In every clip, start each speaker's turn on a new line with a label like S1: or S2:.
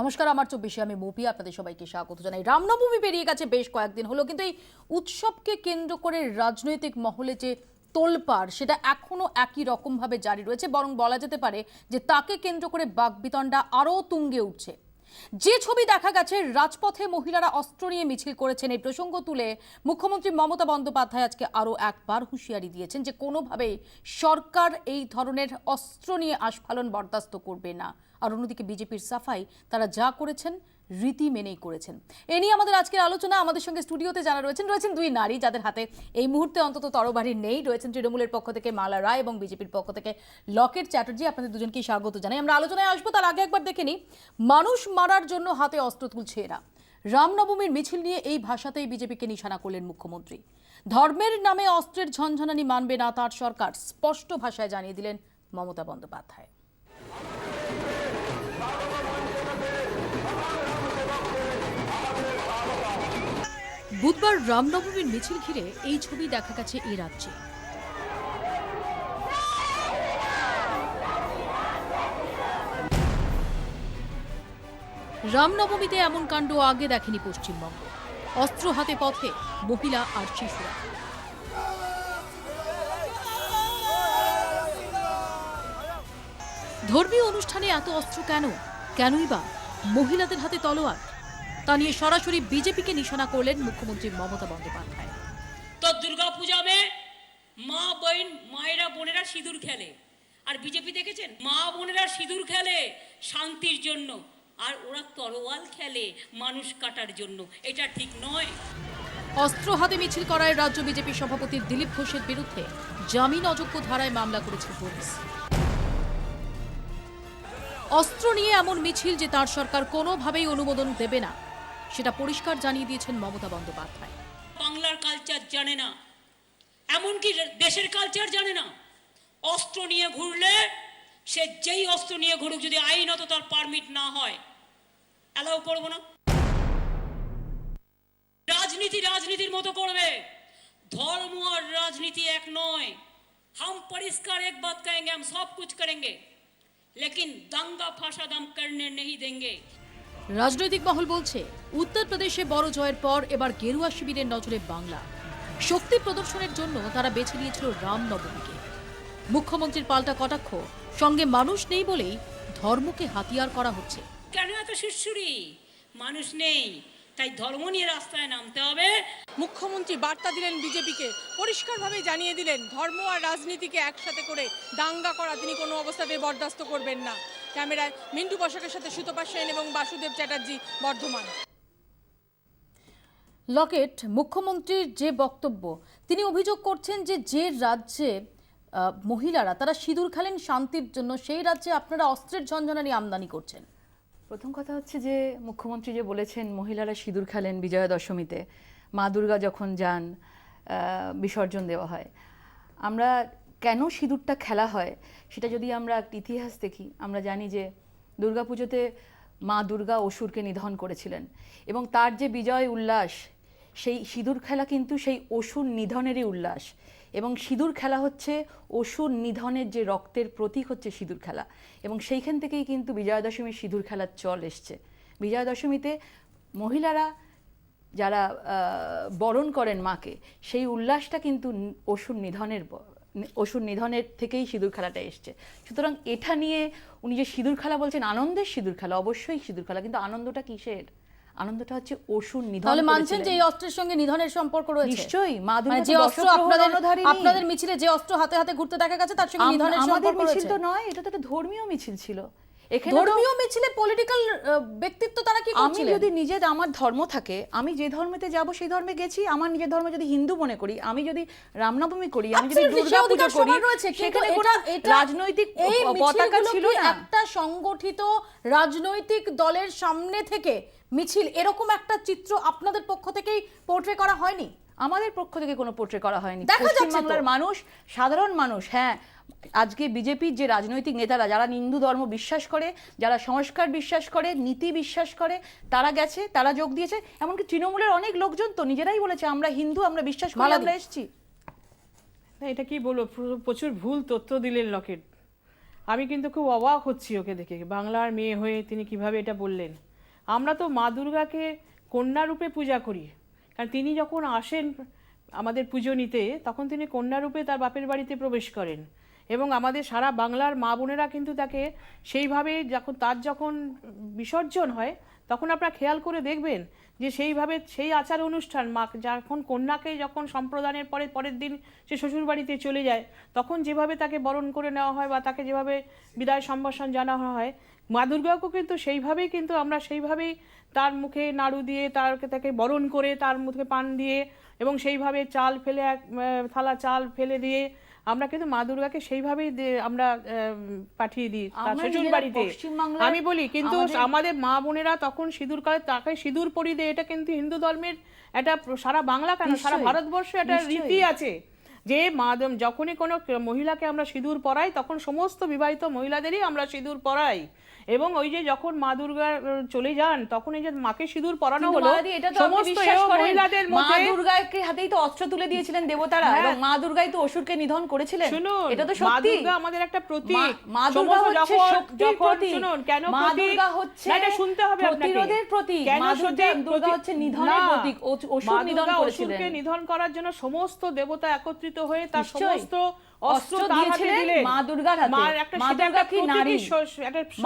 S1: নমস্কার, আমার 24-এ আমি মৌপি আপনাদের সবাইকে স্বাগত জানাই। রামনবমী পেরিয়ে গেছে, বেশ কয়েকদিন হলো, কিন্তু এই উৎসবকে কেন্দ্র করে রাজনৈতিক মহলে যে তোলপাড় সেটা এখনো একই রকম ভাবে জারি রয়েছে, বরং বলা যেতে পারে যে তাকে কেন্দ্র করে বাকবিতণ্ডা আরও তুঙ্গে উঠছে। যে ছবি দেখা গেছে, রাজপথে মহিলারা অস্ত্র নিয়ে মিছিল করেছেন, এই প্রসঙ্গ তুলে মুখ্যমন্ত্রী মমতা বন্দ্যোপাধ্যায় আজকে আরও একবার হুঁশিয়ারি দিয়েছেন যে কোনোভাবেই সরকার এই ধরনের অস্ত্র নিয়ে আস্ফালন বরদাস্ত করবে না। আর অন্যদিকে বিজেপির সাফাই, তারা যা করেছেন রীতি মেনেই করেছেন। এ নিয়ে আমাদের আজকের আলোচনা। আমাদের সঙ্গে স্টুডিওতে যারা রয়েছেন দুই নারী, যাদের হাতে এই মুহূর্তে অন্তত তরবারি নেই। রয়েছেন তৃণমূলের পক্ষ থেকে মালা রায় এবং বিজেপির পক্ষ থেকে লকেট চ্যাটার্জি। আপনাদের দুজনকেই স্বাগত জানাই। আমরা আলোচনায় আসবো, তার আগে একবার দেখে নিই, মানুষ মারার জন্য হাতে অস্ত্র তুলছে এরা। রামনবমীর মিছিল নিয়ে এই ভাষাতেই বিজেপিকে নিশানা করলেন মুখ্যমন্ত্রী। ধর্মের নামে অস্ত্রের ঝনঝনানি মানবে না তার সরকার, স্পষ্ট ভাষায় জানিয়ে দিলেন মমতা বন্দ্যোপাধ্যায়। বুধবার রামনবমীর মিছিল ঘিরে এই ছবি দেখা গেছে এই রাজ্যে। রামনবমীতে এমন কাণ্ড আগে দেখেনি পশ্চিমবঙ্গ। অস্ত্র হাতে পথে মহিলা আর শিশুরা। ধর্মীয় অনুষ্ঠানে এত অস্ত্র কেন? কেনই বা মহিলাদের হাতে তলোয়ার? তা নিয়ে সরাসরি বিজেপিকে নিশানা করলেন মুখ্যমন্ত্রী মমতা বন্দ্যোপাধ্যায়।
S2: তো দুর্গা পূজা মে মা বহন মায়েরা বোনেরা সিঁদুর খেলে, আর বিজেপি দেখেছেন মা বোনেরা সিঁদুর খেলে শান্তির জন্য, আর ওরা তরোয়াল খেলে মানুষ কাটার জন্য। এটা ঠিক নয়।
S1: অস্ত্র হাতে মিছিল করায় রাজ্য বিজেপি সভাপতি দিলীপ ঘোষের বিরুদ্ধে জামিন অযোগ্য ধারায় মামলা করেছে পুলিশ। অস্ত্র নিয়ে এমন মিছিল যে তার সরকার কোনোভাবেই অনুমোদন দেবে না, সেটা পরিষ্কার জানিয়ে দিয়েছেন মমতা বন্দ্যোপাধ্যায়।
S2: বাংলার কালচার জানে না, এমনকি দেশের কালচার জানে না। অস্ত্র নিয়ে ঘুরলে সে যেই অস্ত্র নিয়ে ঘুরুক, যদি আইনত তার পারমিট না হয়, অ্যালাউ করবো না। রাজনীতির মতো করবে। ধর্ম আর রাজনীতি এক নয়। हम परिष्कार एक बात कहेंगे, हम सब कुछ करेंगे, लेकिन दंगा फासाद हम करने नहीं देंगे।
S1: রাজনৈতিক মহল বলছে, উত্তরপ্রদেশে বড় জয়ের পর এবার গেরুয়া শিবিরের নজরে বাংলা। শক্তি প্রদর্শনের জন্য তারা বেছে নিয়েছিল রামনবমীকে। মুখ্যমন্ত্রীর পাল্টা কটাক্ষ, সঙ্গে মানুষ নেই বলেই ধর্মকে হাতিয়ার করা হচ্ছে।
S2: কেন এত সুরসুরি? মানুষ নেই, তাই ধর্ম নিয়ে রাস্তায় নামতে হবে।
S3: মুখ্যমন্ত্রী বার্তা দিলেন বিজেপিকে, পরিষ্কারভাবে জানিয়ে দিলেন ধর্ম আর রাজনীতিকে একসাথে করে দাঙ্গা করা তিনি কোনো অবস্থাতেই বরদাস্ত করবেন না। ক্যামেরায় মিন্টু বসাকের সাথে সুতপা সেন এবং বাসুদেব চ্যাটার্জি, বর্ধমান।
S1: লকেট, মুখ্যমন্ত্রীর যে বক্তব্য, তিনি অভিযোগ করছেন যে রাজ্যে মহিলারা তারা সিঁদুর খেলেন শান্তির জন্য, সেই রাজ্যে আপনারা অস্ত্রের ঝনঝনানি আমদানি করছেন।
S4: প্রথম কথা হচ্ছে যে মুখ্যমন্ত্রী যে বলেছেন মহিলারা সিঁদুর খেলেন বিজয়া দশমীতে, মা দুর্গা যখন যান বিসর্জন দেওয়া হয়। আমরা কেন সিঁদুরটা খেলা হয় সেটা যদি আমরা একটা ইতিহাস দেখি, আমরা জানি যে দুর্গাপুজোতে মা দুর্গা অসুরকে নিধন করেছিলেন, এবং তার যে বিজয় উল্লাস, সেই সিঁদুর খেলা কিন্তু সেই অসুর নিধনেরই উল্লাস। এবং সিঁদুর খেলা হচ্ছে অসুর নিধনের যে রক্তের প্রতীক হচ্ছে সিঁদুর খেলা, এবং সেইখান থেকেই কিন্তু বিজয়া দশমীর সিঁদুর খেলার চল এসছে। বিজয়া দশমীতে মহিলারা যারা বরণ করেন মাকে, সেই উল্লাসটা কিন্তু অসুর নিধনের থেকেই সিঁদুর খেলাটা এসছে। সুতরাং এটা নিয়ে উনি যে সিঁদুর খেলা বলছেন, আনন্দের সিঁদুর খেলা, অবশ্যই সিঁদুর খেলা, কিন্তু আনন্দটা কিসের? আনন্দটা হচ্ছে অসুর নিধন।
S1: তাহলে মানছেন যে এই অস্ত্রের সঙ্গে নিধনের সম্পর্ক রয়েছে?
S4: নিশ্চয়ই। মা দুর্গা
S1: যে অস্ত্র আপনাদের মিছিলে যে অস্ত্র হাতে হাতে ঘুরতে দেখা গেছে, তার সঙ্গে নিধনের সম্পর্ক রয়েছে?
S4: মিছিল তো নয়, এটা তো একটা ধর্মীয় মিছিল ছিল।
S1: ধর্মীয় মিছিলে পলিটিক্যাল ব্যক্তিত্ব তারা কি করছিলেন?
S4: আমি যদি নিজে আমার ধর্ম থাকে, আমি যে ধর্মেতে যাব সেই ধর্মে গেছি। আমার নিজের ধর্ম যদি হিন্দু মনে করি, আমি যদি রামনবমী করি, আমি যদি দুর্গা পূজা করি, সেখানে কোনো রাজনৈতিক পতাকা ছিল না।
S1: একটা সংগঠিত রাজনৈতিক দলের সামনে থেকে মিছিল, এরকম একটা চিত্র আপনাদের পক্ষ থেকেই পোর্ট্রে করা হয়নি?
S4: আমাদের পক্ষ থেকে কোনো পোর্ট্রে করা হয়নি। পশ্চিমবাংলার মানুষ, সাধারণ মানুষ, হ্যাঁ, আজকে বিজেপির যে রাজনৈতিক নেতারা, যারা হিন্দু ধর্ম বিশ্বাস করে, যারা সংস্কার বিশ্বাস করে, নীতি বিশ্বাস করে, তারা গেছে, তারা যোগ দিয়েছে। এমনকি তৃণমূলের অনেক লোকজন তো নিজেরাই বলেছে আমরা হিন্দু, আমরা বিশ্বাস করি, আমরা এসেছি।
S5: এটা কি বলবো, প্রচুর ভুল তথ্য দিলেন লকেট। আমি কিন্তু খুব অবাক হচ্ছি ওকে দেখে, বাংলার মেয়ে হয়ে তিনি কিভাবে এটা বললেন। আমরা তো মা দুর্গাকে কন্যা রূপে পূজা করি, কারণ তিনি যখন আসেন আমাদের পুজো নিতে তখন তিনি কন্যা রূপে তার বাপের বাড়িতে প্রবেশ করেন, এবং আমাদের সারা বাংলার মা বোনেরা কিন্তু তাকে সেইভাবে যখন বিসর্জন হয় তখন আপনারা খেয়াল করে দেখবেন যে সেইভাবে সেই আচার অনুষ্ঠান যখন কন্যাকে যখন সম্প্রদানের পরের দিন সে শ্বশুর বাড়িতে চলে যায় তখন যেভাবে তাকে বরণ করে নেওয়া হয় বা তাকে যেভাবে বিদায় সম্ভাষণ জানানো হয়, মা দুর্গাকেও কিন্তু সেইভাবেই কিন্তু আমরা সেইভাবেই তার মুখে নাড়ু দিয়ে তাকে বরণ করে তার মুখে পান দিয়ে এবং সেইভাবে চাল ফেলে থালা চাল ফেলে দিয়ে আমরা কিন্তু মা দুর্গাকে সেইভাবেই আমরা পাঠিয়ে দিই তার শ্বশুর বাড়িতে। আমি বলি কিন্তু আমাদের মা বোনেরা তখন সিঁদুরকালে তাকে সিঁদুর পরিয়ে দেয়, এটা কিন্তু হিন্দু ধর্মের একটা সারা বাংলা কেন সারা ভারতবর্ষে একটা রীতি আছে যে যখনই কোনো মহিলাকে আমরা সিঁদুর পরাই তখন সমস্ত বিবাহিত মহিলাদেরই আমরা সিঁদুর পরাই, এবং ওই যে যখন মা দুর্গা চলে যান তখন এই যে মাকে সিঁদুর পরানো হলো সমস্ত মহিলাদের মধ্যে
S4: মা দুর্গাকে হাতেই তো অস্ত্র তুলে দিয়েছিলেন দেবতারা, এবং মা দুর্গাই তো অসুরকে নিধন করেছিলেন।
S5: শুনুন,
S4: এটা তো
S5: মা
S4: সত্যি।
S5: দুর্গা আমাদের একটা প্রতীক।
S4: মা দুর্গা হচ্ছে শক্তির প্রতীক।
S5: শুনুন, কেন
S4: মা দুর্গা হচ্ছে
S5: এটা শুনতে হবে আপনাকে,
S4: প্রতিরোধের প্রতীক। মা দুর্গা হচ্ছে নিধনের প্রতীক, অসুর নিধন করেছিলেন।
S5: অসুরকে নিধন করার জন্য সমস্ত দেবতা একত্রিত হয়ে তার সমস্ত অস্ত্র
S4: দিয়েছিলেন মা দুর্গার হাতে। মা দুর্গা কি নারী?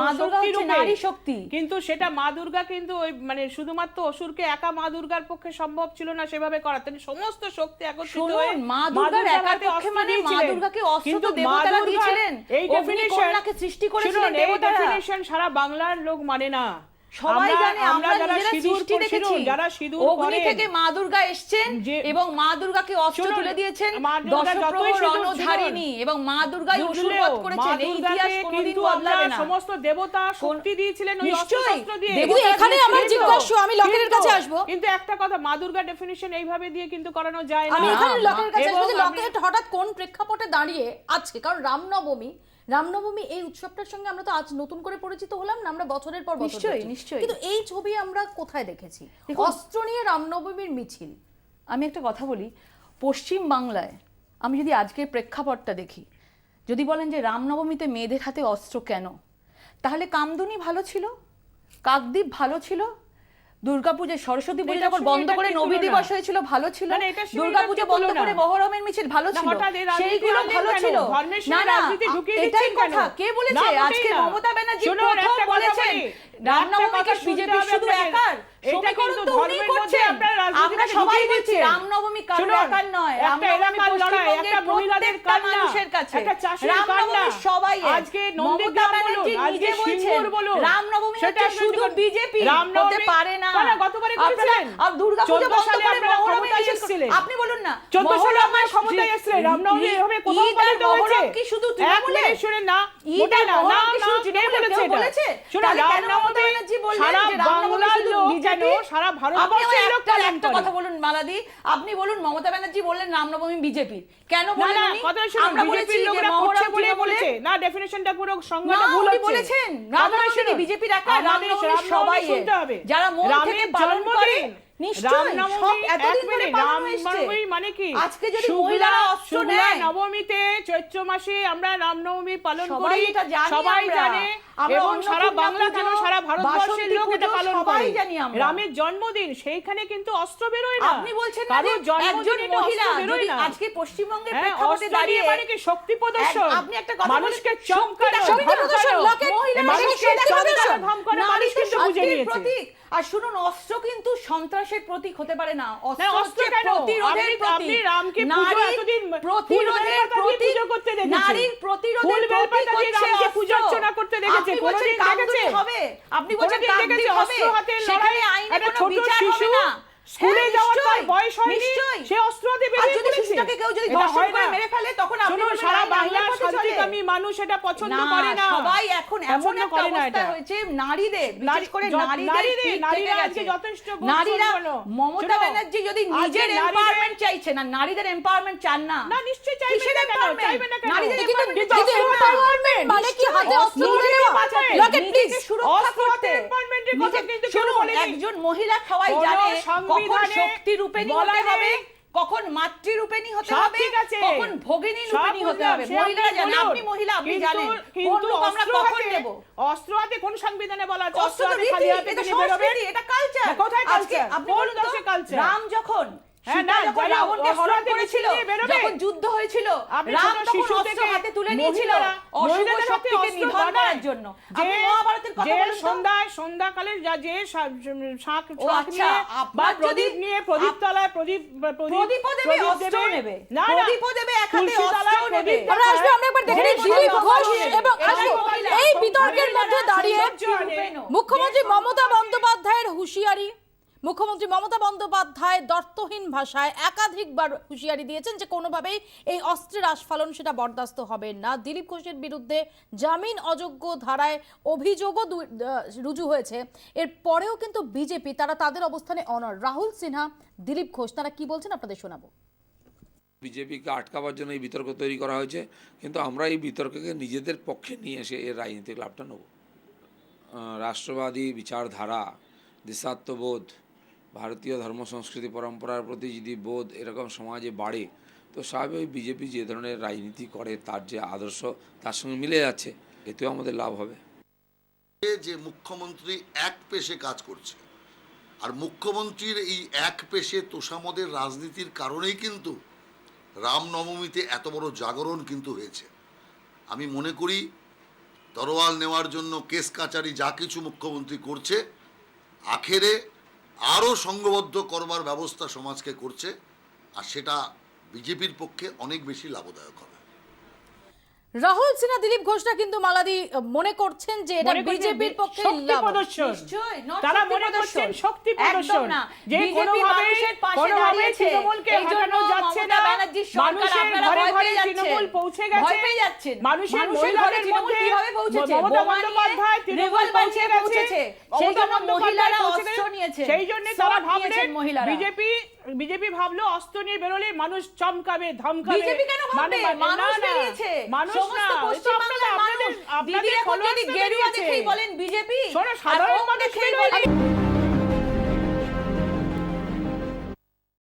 S4: মা দুর্গা হচ্ছে নারী শক্তি।
S5: কিন্তু সেটা মা দুর্গা কিন্তু ওই শুধুমাত্র অসুরকে একা মা দুর্গার পক্ষে সম্ভব ছিল না সেভাবে করা, তিনি সমস্ত শক্তি একত্রিত হয়ে
S4: মা দুর্গার একার পক্ষে মানে মা দুর্গাকে অস্ত্র তো দেবতারা দিয়েছিলেন,
S5: এই ডেফিনিশনকে
S4: সৃষ্টি করেছিলেন দেবতারা।
S5: এই ডেফিনিশন সারা বাংলার লোক মানে না,
S4: সবাই জানে। আমরা যারা সৃষ্টি দেখেছি,
S5: যারা সিঁদুর
S4: অগ্নি থেকে মা দুর্গা এসেছেন এবং মা দুর্গাকে অস্ত্র তুলে দিয়েছেন দশপ্রহর রণধারিণী, এবং মা দুর্গাই অসুরবধ করেছেন। এই ইতিহাস কোনোদিন বদলাবে না।
S5: সমস্ত দেবতা শক্তি দিয়েছিলেন ওই অস্ত্র দিয়ে।
S1: এখানে আমার জিজ্ঞাসা, আমি লকেটের কাছে আসবো,
S5: কিন্তু একটা কথা, মা দুর্গা ডেফিনিশন এইভাবে দিয়ে কিন্তু করানো যায় না।
S1: আমি এখানে লকেটের কাছে আসবো যে লকেট হঠাৎ কোন প্রেক্ষাপটে দাঁড়িয়ে আছে, কারণ রামনবমী এই উৎসবটার সঙ্গে আমরা তো আজ নতুন করে পরিচিত হলাম না, আমরা বছরের পর বছর
S4: নিশ্চয়ই।
S1: কিন্তু এই ছবি আমরা কোথায় দেখেছি অস্ত্র নিয়ে রামনবমীর মিছিল?
S4: আমি একটা কথা বলি, পশ্চিম বাংলায় আমি যদি আজকের প্রেক্ষাপটটা দেখি, যদি বলেন যে রামনবমীতে মেয়েদের হাতে অস্ত্র কেন, তাহলে কামদুনি ভালো ছিল, কাকদ্বীপ ভালো ছিল, দুর্গাপূজা সরস্বতী পুজো যখন বন্ধ করে নবী দিবস হয়েছিল ভালো ছিল, দুর্গাপূজা বন্ধ করে মহরমের মিছিল ভালো ছিল, সেইগুলো ভালো ছিল। না না, এটাই কথা। কে বলেছে? আজকে মমতা ব্যানার্জি প্রথম বলেছেন রামনবমীকে বিজেপি শুধু একার সমীকরণ তো উনি করছেন। আমরা সবাই বলছি রামনবমী কারো একার নয়, রামনবমী পশ্চিমবঙ্গের প্রত্যেকটা মানুষের কাছে, রামনবমী সবাই। আজকে মমতা ব্যানার্জি নিজে বলছেন রামনবমী হচ্ছে শুধু বিজেপি, হতে পারে না। আর দুর্গাপূজা বন্ধ করে মহরমে এসেছিলেন আপনি বলুন না,
S5: 14 সালে আপনারা ক্ষমতায় এসেছিলেন, রামনবমী এভাবে কোথাও পালিত হয়েছে?
S4: কি শুধু তৃণমূলে?
S5: শুনেন না,
S4: ঈদ আর মহরম কি শুধু তৃণমূলে কেউ বলেছে?
S5: শুনুন,
S4: মমতা ব্যানার্জি বললেন যে রামনবমী শুধু বিজেপি,
S5: সারা ভারতবর্ষে
S4: একটা কথা বলুন মালাদি, আপনি বলুন মমতা ব্যানার্জি বললেন রামনবমী বিজেপি, কেন বললেন উনি? আমরা বলেছি যে মহরম বলে বলেছে
S5: না, ডেফিনিশনটা পুরো সংজ্ঞাটা ভুল হচ্ছে।
S4: বলেছেন রামনবমী বিজেপির একা, রামনবমী সবাই যারা মন থেকে পালন করে। আজকে যদি মহিলারা অস্ত্র নেয়,
S5: নবমীতে চৈত্র মাসে আমরা রামনবমী পালন করি, সবাই জানে, এবং সারা বাংলা কেন সারা ভারতবর্ষের লোক এটা পালন করে। রামের জন্মদিন, সেইখানে কিন্তু অস্ত্র বেরোয় না।
S4: আপনি বলছেন না যে একজন মহিলা যদি আজকে পশ্চিমবঙ্গের প্রেক্ষাপটে দাঁড়িয়ে
S5: মানে কি শক্তি প্রদর্শন,
S4: আপনি একটা কথা
S5: মানুষকে চমকানো,
S4: প্রতীক। আর শুনুন, অস্ত্র কিন্তু সন্ত্রাসের প্রতীক হতে পারে না, অস্ত্র হচ্ছে প্রতিরোধের প্রতীক। প্রতিরোধের প্রতীক, নারীর প্রতিরোধের প্রতীক হচ্ছে অস্ত্র। হবে, আপনি বলছেন কাকদ্বীপ হবে, সেখানে আইনে কোনো বিচার হবে না।
S5: স্কুলে যাওয়ার তার বয়স হয়নি, সে অস্ত্র দিয়ে বেরিয়ে পড়েছে।
S4: শিশুটাকে কেউ যদি ধর্ষণ করে মেরে ফেলে তখন আপনি বলবেন
S5: সারা বাংলার শান্তিকামী মানুষ এটা পছন্দ করে না।
S4: সবাই এখন এমন একটা অবস্থা হয়েছে, নারীদের, বিশেষ করে নারীরা আজকে যথেষ্ট নারীরা, মমতা ব্যানার্জি যদি নিজের এমপাওয়ারমেন্ট চাইছে না, নারীদের এমপাওয়ারমেন্ট চান না।
S5: না, নিশ্চয়ই চাইবে না, চাইবে না কেন?
S4: নারীদের
S1: এমপাওয়ারমেন্ট মানে কি হাতে অস্ত্র তুলে নেওয়া? লকেট প্লিজ,
S4: সুরক্ষা করতে।
S5: এমপাওয়ারমেন্টের কথা কিন্তু
S4: শুনুন, একজন মহিলা সবাই জানে কখন শক্তি রূপে নিতে হবে, কখন মাতৃরূপেণী হতে
S5: সব
S4: হবে,
S5: ঠিক আছে,
S4: কখন ভগিনী
S5: সব
S4: রূপেণী হতে
S5: বুঝলাম,
S4: হবে।
S5: সে
S4: মহিলারা
S5: আপনি
S4: জানেন,
S5: বলুন।
S4: আপনি মহিলা, আপনি জানেন কোন
S5: কিন্তু
S4: রূপ আমরা কখন নেব।
S5: অস্ত্র হাতে কোন সংবিধানে বলা আছে
S4: অস্ত্র তো
S5: অস্ত্র হাতে খালি
S4: রীতি,
S5: হাতে
S4: এটা
S5: তিনি বেরোবেন?
S4: সংস্কৃতি, এটা কালচার।
S5: না, কোথায়
S4: আজকে
S5: culture?
S4: আপনি
S5: কোন
S4: বলুন তো,
S5: দেশে culture?
S4: রাম যখন
S5: হ্যাঁ,
S4: সীতা
S5: না,
S4: যখন
S5: যারা
S4: রাবণকে
S5: অস্ত্র
S4: হরণ
S5: হাতে
S4: করেছিল,
S5: নিয়ে বেরোবে।
S4: যখন যুদ্ধ হয়েছিল,
S5: আপনি
S4: রাম
S5: ছোট
S4: তখন
S5: শিশু
S4: অস্ত্র
S5: থেকে
S4: হাতে তুলে নিয়েছিল অশুভ
S5: মহিলাদের হাতে
S4: শক্তিকে
S5: অস্ত্র
S4: নিধন
S5: ধরায়।
S4: করার জন্য। আপনি মহাভারতের কথা
S5: যে
S4: বলুন তো।
S5: সন্ধ্যাকালে যে শাঁখ
S4: ও আচ্ছা,
S5: নিয়ে বা
S4: আপনার
S5: প্রদীপ
S4: যদি-
S5: নিয়ে প্রদীপ তলায় প্রদীপ
S4: প্রদীপও দেবে, অস্ত্রও নেবে।
S5: না, না,
S4: প্রদীপও দেবে, এক হাতে
S5: তুলসী তলায়
S4: অস্ত্রও
S5: প্রদীপ
S4: নেবে।
S1: আমরা আসবো, আমরা একবার দেখে নিই দিলীপ ঘোষ এবং
S4: এটাই
S1: আসবো।
S4: মহিলা,
S1: এই বিতর্কের মধ্যে দাঁড়িয়ে
S4: রূপেণ।
S1: মুখ্যমন্ত্রী মমতা বন্দ্যোপাধ্যায়ের হুঁশিয়ারি। মুখ্যমন্ত্রী মমতা বন্দ্যোপাধ্যায় দর্থহীন ভাষায় একাধিকবার হুঁশিয়ারি দিয়েছেন যে কোনোভাবেই এই অস্ত্রের আস্ফালন সেটা বরদাস্ত হবে না। দিলীপ ঘোষের বিরুদ্ধে জামিন অযোগ্য ধারায় অভিযোগও রুজু হয়েছে। এর পরেও কিন্তু বিজেপি তারা তাদের অবস্থানে অনড়। রাহুল সিনহা, দিলীপ ঘোষ তারা কি বলছেন আপনাদের শোনাবো।
S6: বিজেপিকে আটকাবার জন্য এই বিতর্ক তৈরি করা হয়েছে, কিন্তু আমরা এই বিতর্ককে নিজেদের পক্ষে নিয়ে এসে এর রাজনৈতিক লাভটা নেব। রাষ্ট্রবাদী বিচারধারা, দেশাত্মবোধ, ভারতীয় ধর্ম সংস্কৃতি পরম্পরার প্রতি যদি বোধ এরকম সমাজে বাড়ে, তো স্বাভাবিক বিজেপি যে ধরনের রাজনীতি করে তার যে আদর্শ তার সঙ্গে মিলে যাচ্ছে, এতেও আমাদের লাভ হবে।
S7: যে মুখ্যমন্ত্রী এক পেশে কাজ করছে, আর মুখ্যমন্ত্রীর এই এক পেশে তোষামদের রাজনীতির কারণেই কিন্তু রামনবমীতে এত বড় জাগরণ কিন্তু হয়েছে। আমি মনে করি তরোয়াল নেওয়ার জন্য কেস কাচারি যা কিছু মুখ্যমন্ত্রী করছে, আখেরে আরও সংঘবদ্ধ করবার ব্যবস্থা সমাজকে করছে, আর সেটা বিজেপির পক্ষে অনেক বেশি লাভদায়ক হবে।
S1: রাহুল সিনহা, দিলীপ ঘোষরা কিন্তু মালাদি মনে করছেন যে এটা
S5: মনে করছেন
S1: বিজেপির পক্ষে
S5: শক্তি
S1: লাভ।
S5: প্রদর্শন।
S4: নিশ্চয়ই, not
S5: তারা
S4: শক্তি
S5: মনে করছেন
S4: প্রদর্শন।
S5: শক্তি
S4: একদম
S5: প্রদর্শন,
S4: না।
S5: যে
S4: বিজেপি
S5: কোনোভাবেই
S4: মানুষের পাশে দাঁড়িয়েছে।
S5: তৃণমূলকে
S4: এই জন্য
S5: হটানো যাচ্ছে
S4: মমতা
S5: না।
S4: ব্যানার্জির সরকার
S5: মানুষের
S4: আপনারা
S5: ঘরে
S4: ভয়
S5: ঘরে
S4: পেয়ে যাচ্ছেন।
S5: তৃণমূল পৌঁছে
S4: ভয়
S5: গেছে।
S4: পেয়ে যাচ্ছেন।
S5: মানুষের
S4: মানুষের ঘরে
S5: মহিলাদের
S4: তৃণমূল
S5: মধ্যে
S4: কিভাবে পৌঁছেছে?
S5: মমতা
S4: বোমা নিয়ে,
S5: বন্দ্যোপাধ্যায় তৃণমূল
S4: revolver
S5: পৌঁছে
S4: নিয়ে
S5: গেছে।
S4: সেই জন্য
S5: মমতা
S4: মহিলারা
S5: পৌঁছে
S4: অস্ত্র
S5: গেছে।
S4: নিয়েছে।
S5: সেই জন্য তারা
S4: sword
S5: ভাবলেন
S4: নিয়েছেন মহিলারা।
S5: বিজেপি ভাবলো অস্ত্র নিয়ে বেরোলে মানুষ চমকাবে, ধমকাবে।
S4: বিজেপি কেন ভাববে? মানুষ
S5: না, না,
S4: বেরিয়েছে।
S5: মানুষ
S4: সমস্ত
S5: না,
S4: পশ্চিমবাংলার মানুষ। দিদি
S5: আপনাদের
S4: এখন যদি
S5: followers
S4: গেরুয়া
S5: বেরিয়েছে।
S4: দেখেই বলেন বিজেপি,
S5: শোনো,
S4: আর
S5: সাধারণ
S4: ওম
S5: মানুষ
S4: দেখেই
S5: বেরোয়নি।
S4: বলেন